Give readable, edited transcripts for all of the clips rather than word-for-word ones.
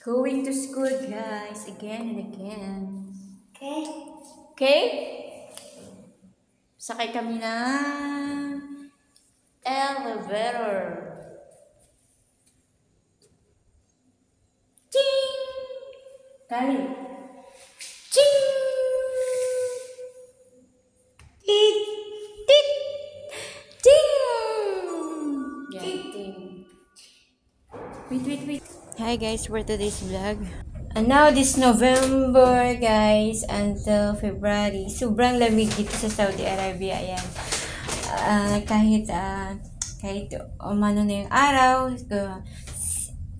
Going to school, guys, again and again. Okay. Okay? Sakay kami ng elevator. Ching! Kali. Ching! Tit! Tit! Ting! Yan, ting. Wait. Hi guys, for today's vlog. And now this November, guys, until February, sobrang lamig dito sa Saudi Arabia. Ayan. Kahit umano na yung araw,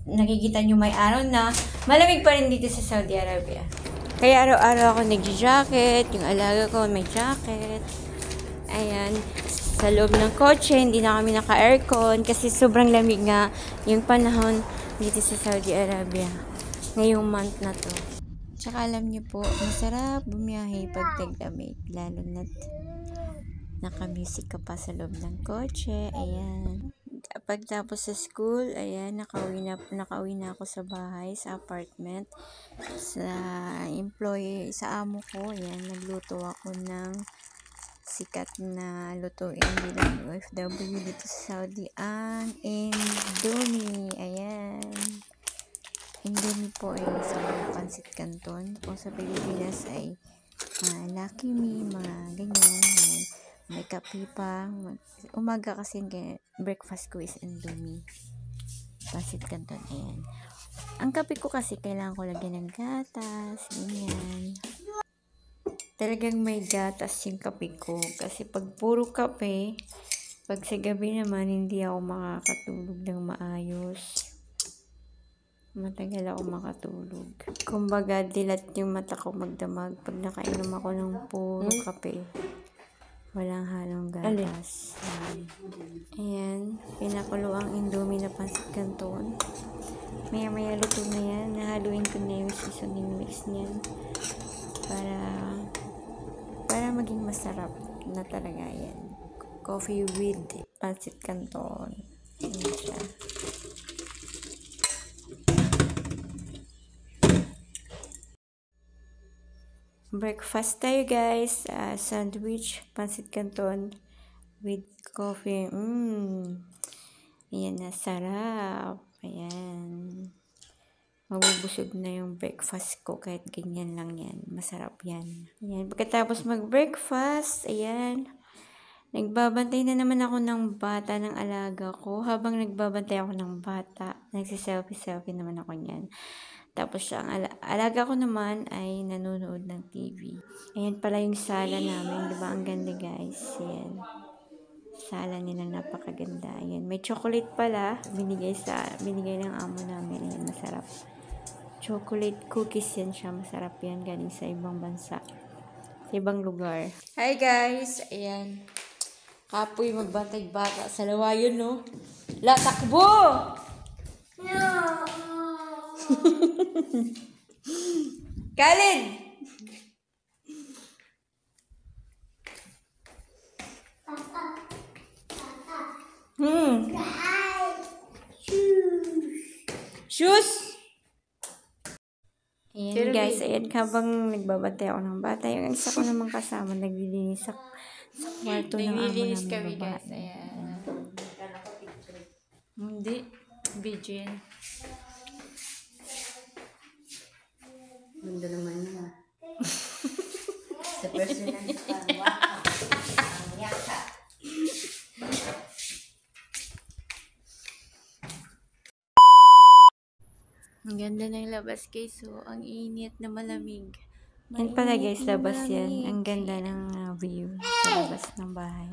nakikita nyo may araw na, malamig pa rin dito sa Saudi Arabia. Kaya araw-araw ako nag-jacket, yung alaga ko may jacket. Ayan. Sa loob ng kotse, hindi na kami naka-aircon kasi sobrang lamig nga yung panahon dito sa Saudi Arabia ngayong month na to. Tsaka alam niyo po, masarap bumiyahe pag tag-lamig, lalo na't naka-music ka pa sa loob ng kotse. Ayan. Pagtapos sa school, ayan, nakauwi na ako sa bahay, sa apartment, sa sa amo ko. Ayan, nagluto ako ng sikat na lutuin bilang OFW dito sa Saudi, ang Indomie. Ayan. Indomie po ay isang pansit canton. Kung sa Pilipinas ay Lucky Me, mga ganyan. Ayan. May kape pa. Umaga kasi breakfast ko is Indomie. Pansit canton. Ayan. Ang kape ko kasi kailangan ko lagyan ng gatas. Ganyan. Talagang may gatas yung kape ko. Kasi pag puro kape, pag sa gabi naman, hindi ako makakatulog ng maayos. Matagal ako makatulog. Kumbaga, dilat yung mata ko magdamag pag nakainom ako ng puro kape. Walang halong gatas. Ayan. Pinakulo ang Indomie na pansit canton. Maya luto na yan. Nahaluin ko na yung seasoning mix niyan. Para maging masarap na talaga yan. Coffee with pansit canton. Ayan siya. Breakfast tayo guys. Sandwich, pansit canton with coffee. Ayan na, sarap. Ayan. Mabubusog na yung breakfast ko kahit ganyan lang yan. Masarap yan. Ayan. Pagkatapos mag-breakfast, ayan. Nagbabantay na naman ako ng bata, ng alaga ko. Habang nagbabantay ako ng bata, nagsiselfie naman ako niyan. Tapos ang alaga ko naman ay nanonood ng TV. Ayan pala yung sala namin. Diba? Ang ganda guys. Ayan. Sala nila napakaganda. Ayan. May chocolate pala. Binigay ng amo namin. Ayan. Masarap. Chocolate cookies yan siya. Masarap yan. Galing sa ibang bansa. Sa ibang lugar. Hi guys. Ayan. Kapoy magbantay bata sa lawayon, no? Latakbo! No. Khalid! Shoes! Ayan guys, ayan habang nagbabantay ako ng bata, yung isa ko namang kasama, naglilinis sa kwarto ng amo namin babae. Ayan. Hindi, video yan. Mundo naman na. Sa personal na ang yaka. Ang ganda ng labas guys, so ang init na malamig. Yan pala guys, labas yan. Ang ganda ng view sa labas ng bahay.